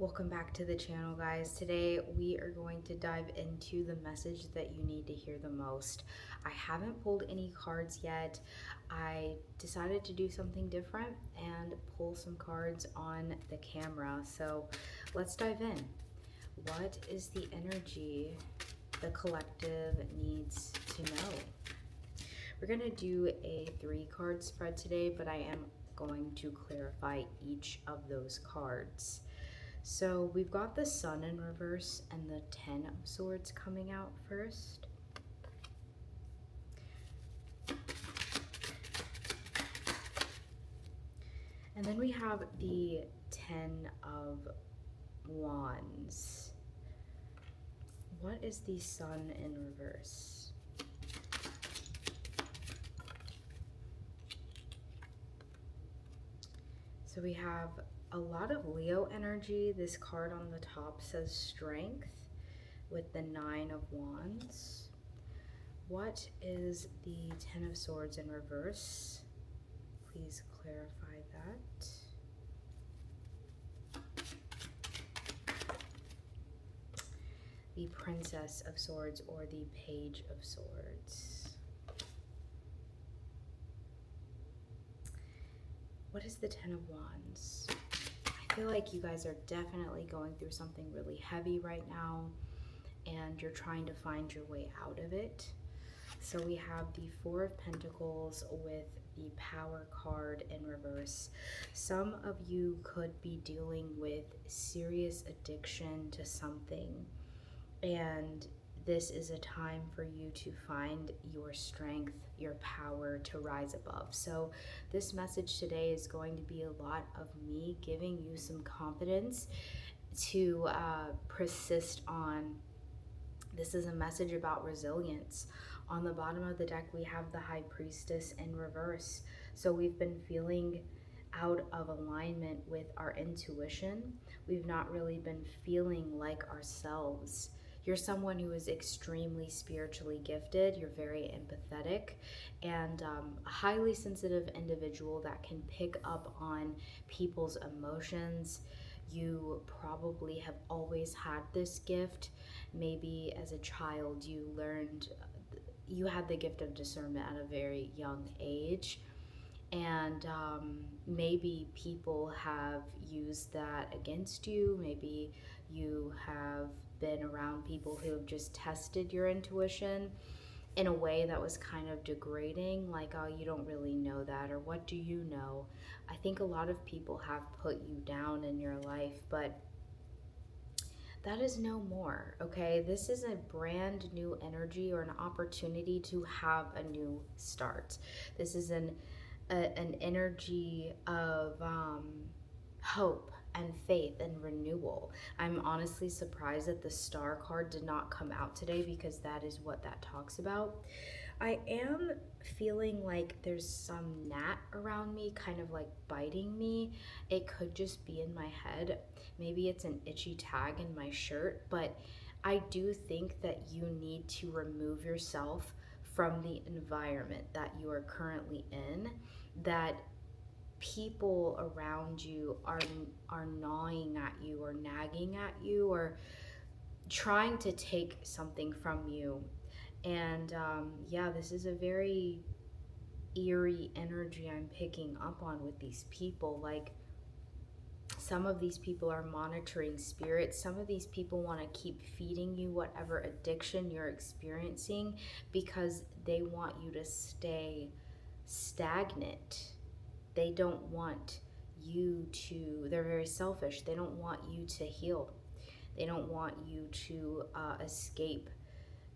Welcome back to the channel, guys. Today we are going to dive into the message that you need to hear the most. I haven't pulled any cards yet. I decided to do something different and pull some cards on the camera. So let's dive in. What is the energy the collective needs to know? We're going to do a 3-card spread today, but I am going to clarify each of those cards. So we've got the Sun in reverse and the 10 of Swords coming out first. And then we have the 10 of Wands. What is the Sun in reverse? So we have a lot of Leo energy. This card on the top says strength with the 9 of Wands. What is the 10 of Swords in reverse? Please clarify that. The Princess of Swords or the Page of Swords. What is the 10 of Wands? I feel like you guys are definitely going through something really heavy right now and you're trying to find your way out of it. So we have the 4 of Pentacles with the Power card in reverse. Some of you could be dealing with serious addiction to something, and this is a time for you to find your strength, your power to rise above. So this message today is going to be a lot of me giving you some confidence to persist on. This is a message about resilience. On the bottom of the deck, we have the High Priestess in reverse. So we've been feeling out of alignment with our intuition. We've not really been feeling like ourselves. You're someone who is extremely spiritually gifted. You're very empathetic and a highly sensitive individual that can pick up on people's emotions. You probably have always had this gift. Maybe as a child you learned, you had the gift of discernment at a very young age, and maybe people have used that against you. Maybe you have been around people who have just tested your intuition in a way that was kind of degrading, like, oh, you don't really know that, or what do you know? I think a lot of people have put you down in your life, but that is no more, okay? This is a brand new energy or an opportunity to have a new start. This is an energy of hope and faith and renewal. I'm honestly surprised that the Star card did not come out today, because that is what that talks about. I am feeling like there's some gnat around me, kind of like biting me. It could just be in my head. Maybe it's an itchy tag in my shirt, but I do think that you need to remove yourself from the environment that you are currently in, that people around you are gnawing at you or nagging at you or trying to take something from you. And yeah, this is a very eerie energy I'm picking up on with these people. Like, some of these people are monitoring spirits. Some of these people want to keep feeding you whatever addiction you're experiencing because they want you to stay stagnant. They don't want you to, they're very selfish. They don't want you to heal. They don't want you to escape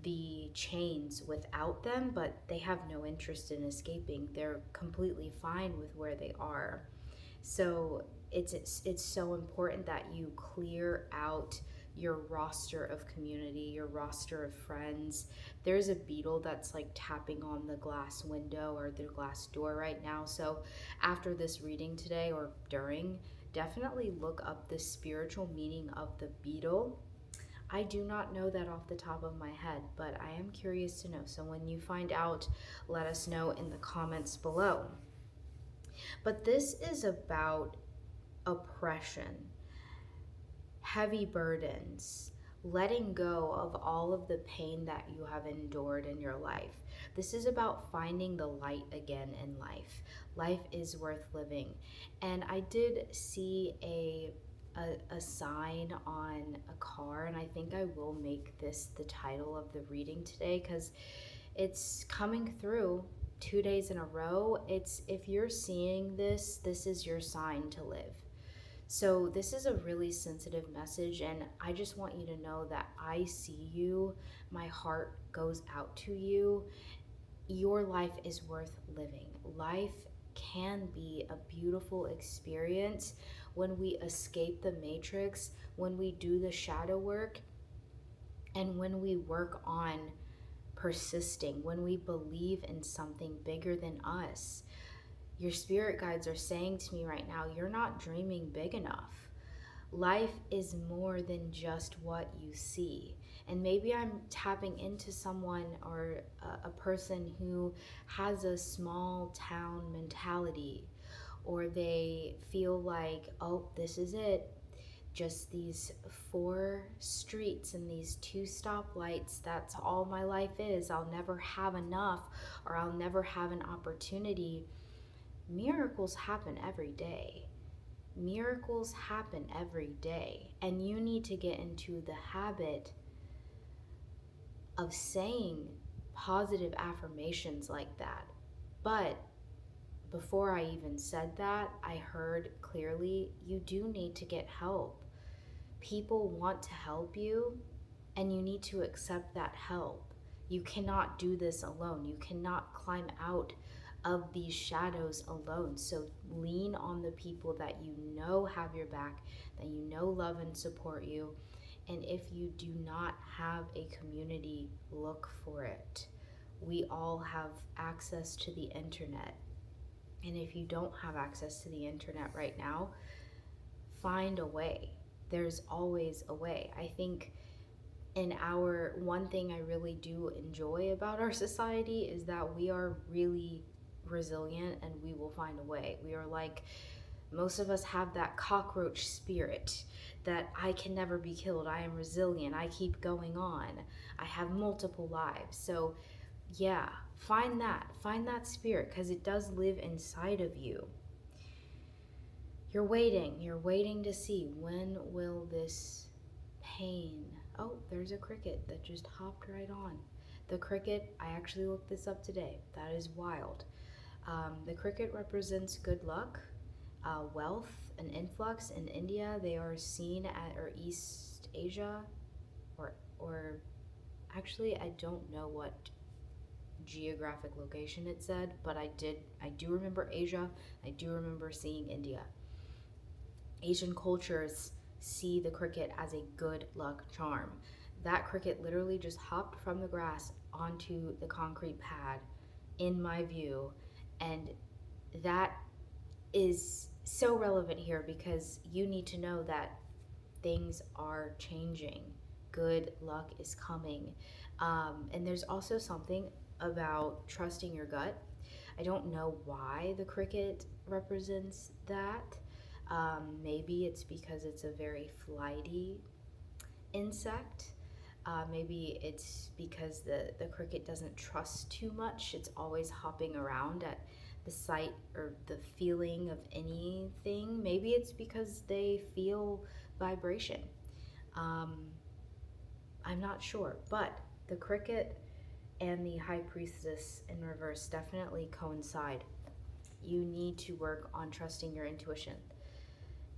the chains without them, but they have no interest in escaping. They're completely fine with where they are. So it's so important that you clear out your roster of community, your roster of friends. There's a beetle that's like tapping on the glass window or the glass door right now. So after this reading today or during, definitely look up the spiritual meaning of the beetle. I do not know that off the top of my head, but I am curious to know. So when you find out, let us know in the comments below. But this is about oppression. heavy burdens, letting go of all of the pain that you have endured in your life. This is about finding the light again in life. Life is worth living. And I did see a sign on a car, and I think I will make this the title of the reading today because it's coming through 2 days in a row. It's, if you're seeing this, this is your sign to live. So this is a really sensitive message, and I just want you to know that I see you. My heart goes out to you. Your life is worth living. Life can be a beautiful experience when we escape the matrix, when we do the shadow work, and when we work on persisting, when we believe in something bigger than us. Your spirit guides are saying to me right now, you're not dreaming big enough. Life is more than just what you see. And maybe I'm tapping into someone or a person who has a small town mentality, or they feel like, oh, this is it. Just these 4 streets and these 2 stoplights, that's all my life is. I'll never have enough, or I'll never have an opportunity. Miracles happen every day. Miracles happen every day. And you need to get into the habit of saying positive affirmations like that. But before I even said that, I heard clearly, you do need to get help. People want to help you, and you need to accept that help. You cannot do this alone. You cannot climb out of these shadows alone. So lean on the people that you know have your back, that you know love and support you. And if you do not have a community, look for it. We all have access to the internet. And if you don't have access to the internet right now, find a way. There's always a way. I think one thing I really do enjoy about our society is that we are really resilient, and we will find a way. We are like, most of us have that cockroach spirit that I can never be killed. I am resilient. I keep going on. I have multiple lives. So yeah, find that spirit, because it does live inside of you. You're waiting to see, when will this pain, oh, there's a cricket that just hopped right on. The cricket, I actually looked this up today. That is wild. The cricket represents good luck, wealth, an influx. In India, they are seen at, or East Asia, or actually, I don't know what geographic location it said, but I do remember Asia. I do remember seeing India. Asian cultures see the cricket as a good luck charm. That cricket literally just hopped from the grass onto the concrete pad in my view, and that is so relevant here, because you need to know that things are changing. Good luck is coming. And there's also something about trusting your gut. I don't know why the cricket represents that. Maybe it's because it's a very flighty insect. Maybe it's because the cricket doesn't trust too much. It's always hopping around at the sight or the feeling of anything. Maybe it's because they feel vibration. I'm not sure, but the cricket and the high priestess in reverse definitely coincide. You need to work on trusting your intuition.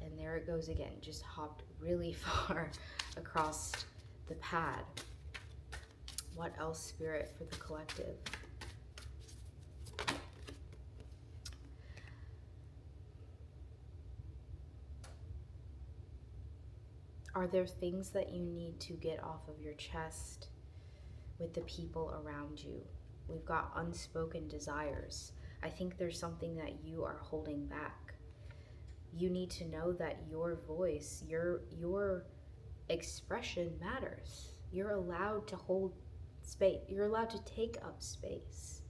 And there it goes again, just hopped really far across the pad. What else, Spirit, for the collective? Are there things that you need to get off of your chest with the people around you? We've got unspoken desires. I think there's something that you are holding back. You need to know that your voice, your expression matters. You're allowed to hold space. You're allowed to take up space.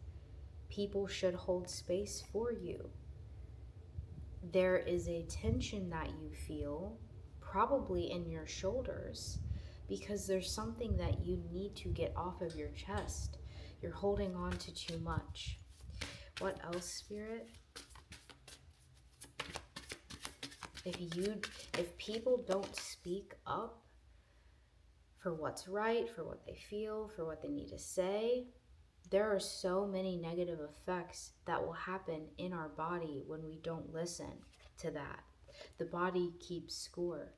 People should hold space for you. There is a tension that you feel probably in your shoulders, because there's something that you need to get off of your chest. You're holding on to too much. What else, Spirit? If people don't speak up for what's right, for what they feel, for what they need to say, there are so many negative effects that will happen in our body when we don't listen to that. The body keeps score.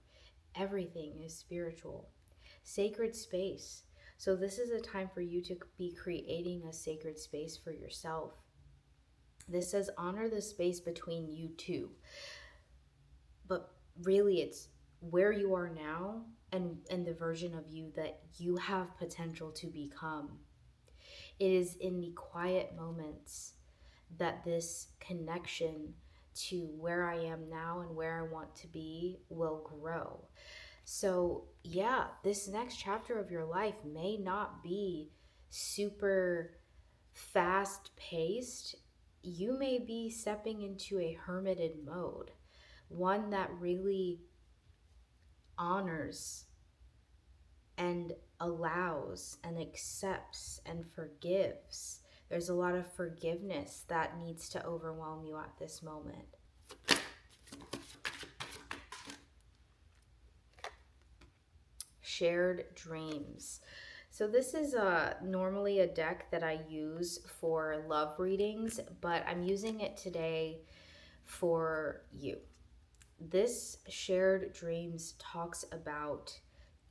Everything is spiritual. Sacred space. So this is a time for you to be creating a sacred space for yourself. This says honor the space between you two. But really it's where you are now and the version of you that you have potential to become. It is in the quiet moments that this connection to where I am now and where I want to be will grow. So yeah, this next chapter of your life may not be super fast paced. You may be stepping into a hermited mode, one that really honors and allows and accepts and forgives. There's a lot of forgiveness that needs to overwhelm you at this moment. Shared dreams. So this is normally a deck that I use for love readings, but I'm using it today for you. This shared dreams talks about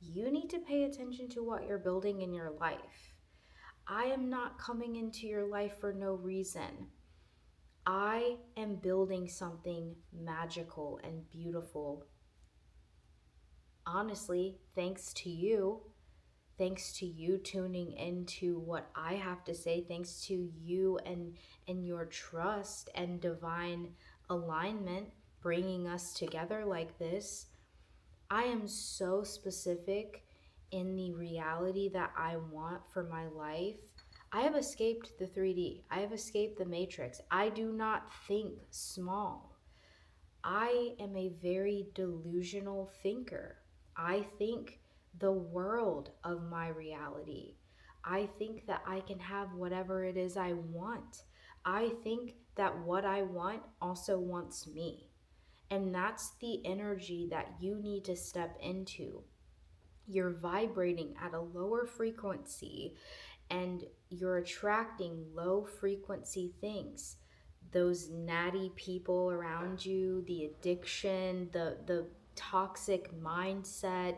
you need to pay attention to what you're building in your life. I am not coming into your life for no reason. I am building something magical and beautiful. Honestly, thanks to you tuning into what I have to say, thanks to you and your trust and divine alignment bringing us together like this. I am so specific in the reality that I want for my life. I have escaped the 3D. I have escaped the matrix. I do not think small. I am a very delusional thinker. I think the world of my reality. I think that I can have whatever it is I want. I think that what I want also wants me. And that's the energy that you need to step into. You're vibrating at a lower frequency and you're attracting low frequency things. Those natty people around you, the addiction, the toxic mindset,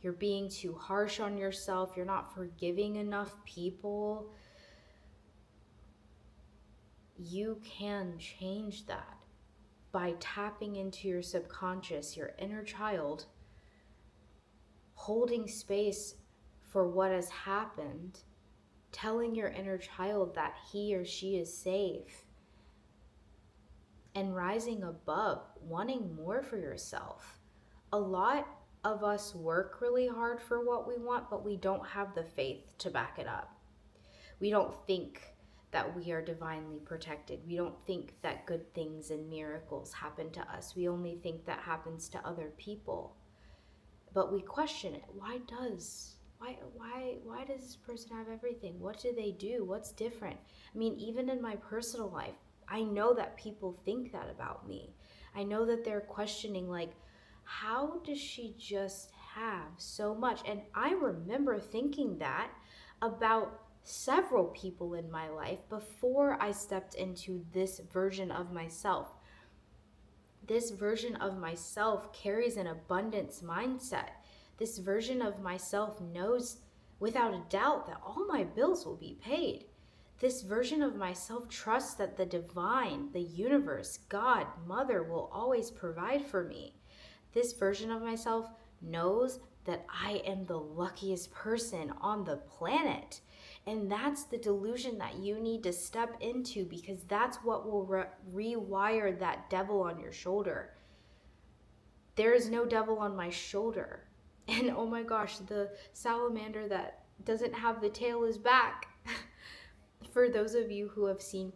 you're being too harsh on yourself, you're not forgiving enough people. You can change that by tapping into your subconscious, your inner child, holding space for what has happened, telling your inner child that he or she is safe, and rising above, wanting more for yourself. A lot of us work really hard for what we want, but we don't have the faith to back it up. We don't think that we are divinely protected. We don't think that good things and miracles happen to us. We only think that happens to other people. But we question it. Why does this person have everything? What do they do? What's different? I mean, even in my personal life, I know that people think that about me. I know that they're questioning, like, how does she just have so much? And I remember thinking that about several people in my life before I stepped into this version of myself. This version of myself carries an abundance mindset. This version of myself knows without a doubt that all my bills will be paid. This version of myself trusts that the divine, the universe, God, Mother will always provide for me. This version of myself knows that I am the luckiest person on the planet. And that's the delusion that you need to step into, because that's what will rewire that devil on your shoulder. There is no devil on my shoulder. And oh my gosh, the salamander that doesn't have the tail is back. For those of you who have seen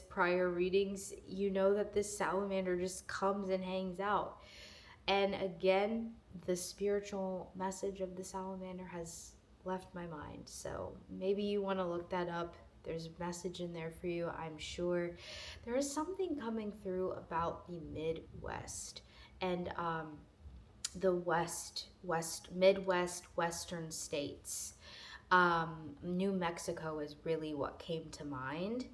prior readings, you know that this salamander just comes and hangs out. And again, the spiritual message of the salamander has left my mind. So maybe you want to look that up. There's a message in there for you, I'm sure. There is something coming through about the Midwest and the Midwest, Western states. New Mexico is really what came to mind.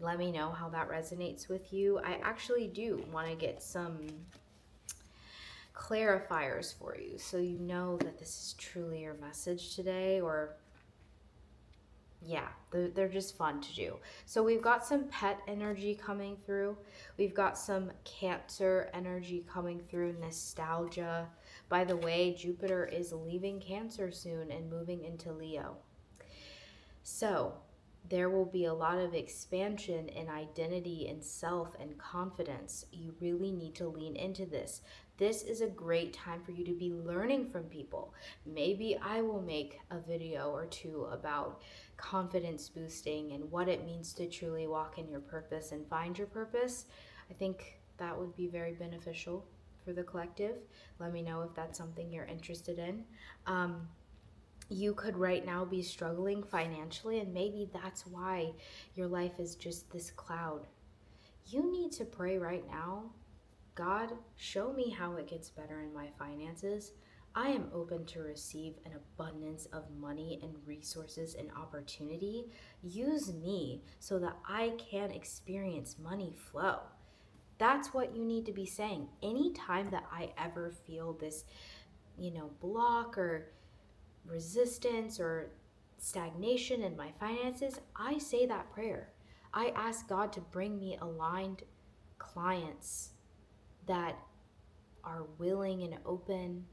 Let me know how that resonates with you. I actually do want to get some clarifiers for you so you know that this is truly your message today, or yeah, they're just fun to do. So we've got some pet energy coming through. We've got some Cancer energy coming through, nostalgia. By the way, Jupiter is leaving Cancer soon and moving into Leo. So there will be a lot of expansion in identity and self and confidence. You really need to lean into this. This is a great time for you to be learning from people. Maybe I will make a video or two about confidence boosting and what it means to truly walk in your purpose and find your purpose. I think that would be very beneficial for the collective. Let me know if that's something you're interested in. You could right now be struggling financially, and maybe that's why your life is just this cloud. You need to pray right now. God, show me how it gets better in my finances. I am open to receive an abundance of money and resources and opportunity. Use me so that I can experience money flow. That's what you need to be saying. Anytime that I ever feel this, block or resistance or stagnation in my finances, I say that prayer. I ask God to bring me aligned clients that are willing and open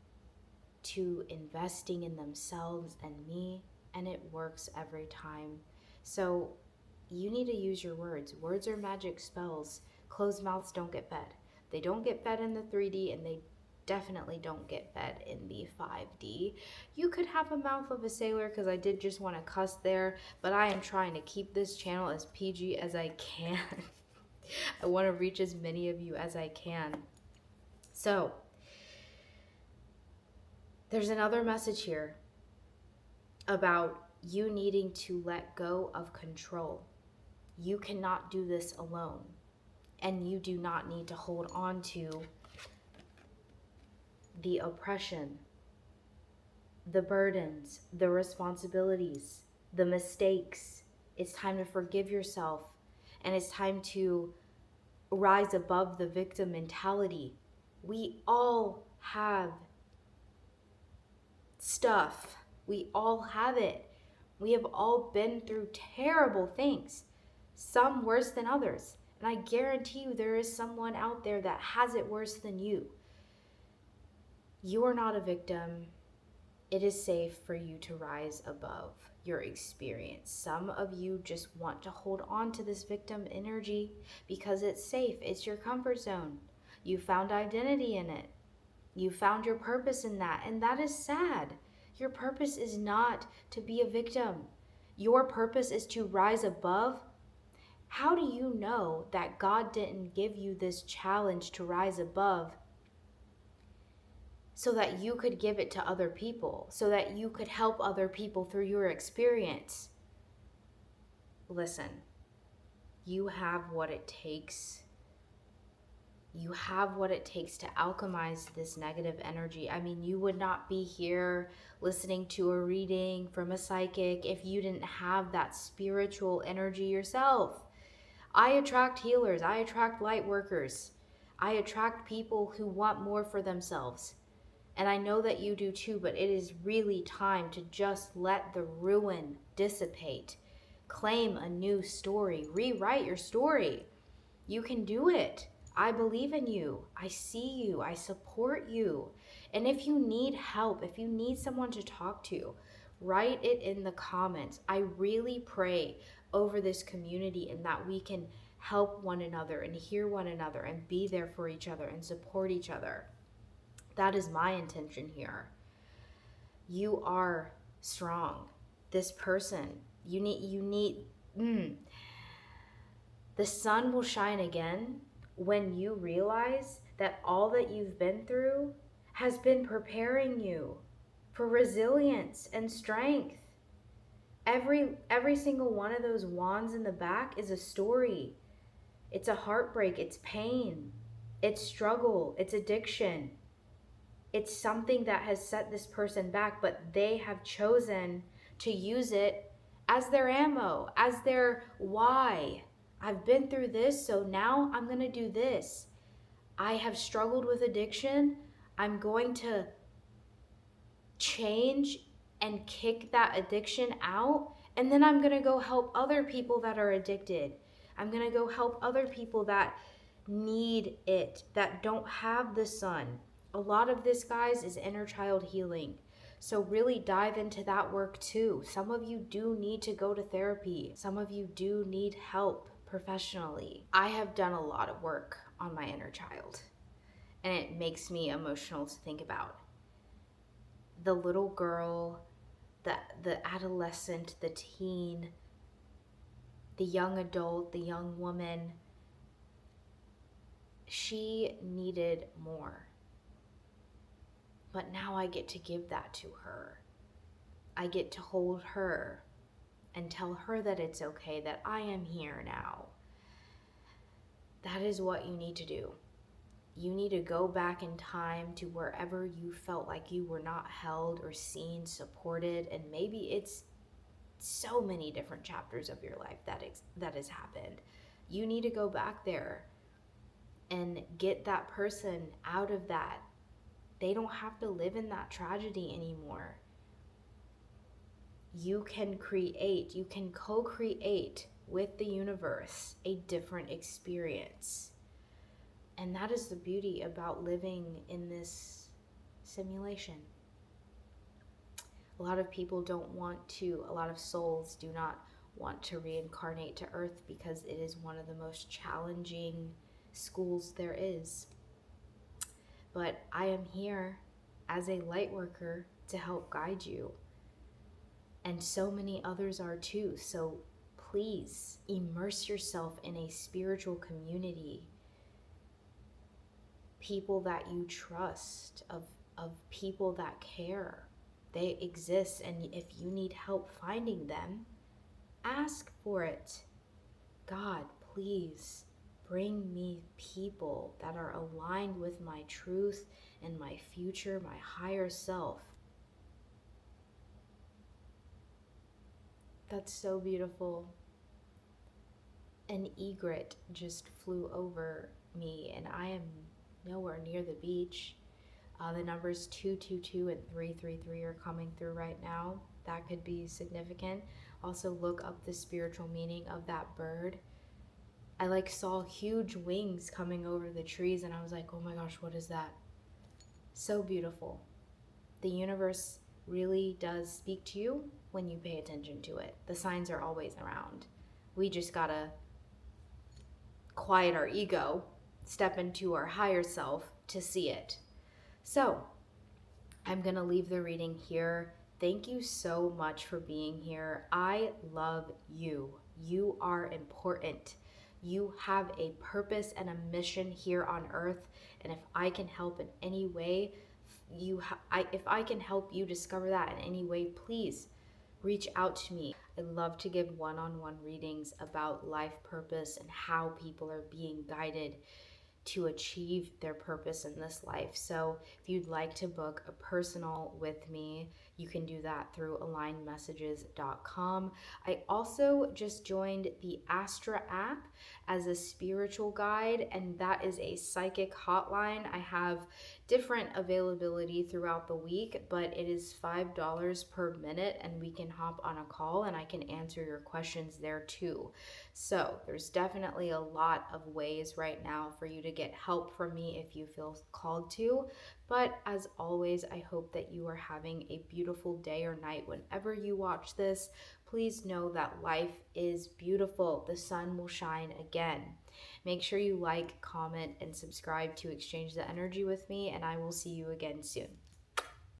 to investing in themselves and me, and it works every time. So you need to use your words. Words are magic spells. Closed mouths don't get fed. They don't get fed in the 3D, and they definitely don't get fed in the 5D. You could have a mouth of a sailor, because I did just want to cuss there, but I am trying to keep this channel as PG as I can. I want to reach as many of you as I can. So there's another message here about you needing to let go of control. You cannot do this alone, and you do not need to hold on to the oppression, the burdens, the responsibilities, the mistakes. It's time to forgive yourself, and it's time to rise above the victim mentality. We all have stuff. We all have it. We have all been through terrible things, some worse than others. And I guarantee you there is someone out there that has it worse than you. You are not a victim. It is safe for you to rise above your experience. Some of you just want to hold on to this victim energy because it's safe. It's your comfort zone. You found identity in it. You found your purpose in that, and that is sad. Your purpose is not to be a victim. Your purpose is to rise above. How do you know that God didn't give you this challenge to rise above so that you could give it to other people, so that you could help other people through your experience? Listen, you have what it takes. You have what it takes to alchemize this negative energy. I mean, you would not be here listening to a reading from a psychic if you didn't have that spiritual energy yourself. I attract healers. I attract light workers. I attract people who want more for themselves. And I know that you do too, but it is really time to just let the ruin dissipate. Claim a new story. Rewrite your story. You can do it. I believe in you. I see you. I support you. And if you need help, if you need someone to talk to, write it in the comments. I really pray over this community and that we can help one another and hear one another and be there for each other and support each other. That is my intention here. You are strong. This person, the sun will shine again when you realize that all that you've been through has been preparing you for resilience and strength. Every single one of those wands in the back is a story. It's a heartbreak, it's pain, it's struggle, it's addiction. It's something that has set this person back, but they have chosen to use it as their ammo, as their why. I've been through this, so now I'm going to do this. I have struggled with addiction. I'm going to change and kick that addiction out. And then I'm going to go help other people that are addicted. I'm going to go help other people that need it, that don't have the sun. A lot of this, guys, is inner child healing. So really dive into that work too. Some of you do need to go to therapy. Some of you do need help professionally. I have done a lot of work on my inner child, and it makes me emotional to think about. The little girl, the adolescent, the teen, the young adult, the young woman, she needed more. But now I get to give that to her. I get to hold her and tell her that it's okay, that I am here now. That is what you need to do. You need to go back in time to wherever you felt like you were not held or seen, supported, and maybe it's so many different chapters of your life that has happened. You need to go back there and get that person out of that. They don't have to live in that tragedy anymore. You can co-create with the universe a different experience. And that is the beauty about living in this simulation. A lot of souls do not want to reincarnate to Earth because it is one of the most challenging schools there is. But I am here as a light worker to help guide you. And so many others are too. So please immerse yourself in a spiritual community. People that you trust, of people that care. They exist, and if you need help finding them, ask for it. God, please bring me people that are aligned with my truth and my future, my higher self. That's so beautiful. An egret just flew over me, and I am nowhere near the beach. The numbers 222 and 333 are coming through right now. That could be significant. Also look up the spiritual meaning of that bird. I saw huge wings coming over the trees, and I was like, oh my gosh, what is that? So beautiful. The universe really does speak to you when you pay attention to it. The signs are always around. We just gotta quiet our ego, step into our higher self to see it. So I'm gonna leave the reading here. Thank you so much for being here. I love you. You are important. You have a purpose and a mission here on earth, and if I can help in any way, if I can help you discover that in any way, please reach out to me. I love to give one-on-one readings about life purpose and how people are being guided to achieve their purpose in this life. So if you'd like to book a personal with me, you can do that through alignedmessages.com. I also just joined the Astra app as a spiritual guide, and that is a psychic hotline. I have different availability throughout the week, but it is $5 per minute, and we can hop on a call and I can answer your questions there too. So there's definitely a lot of ways right now for you to get help from me if you feel called to. But as always, I hope that you are having a beautiful day or night whenever you watch this. Please know that life is beautiful. The sun will shine again. Make sure you like, comment, and subscribe to exchange the energy with me, and I will see you again soon.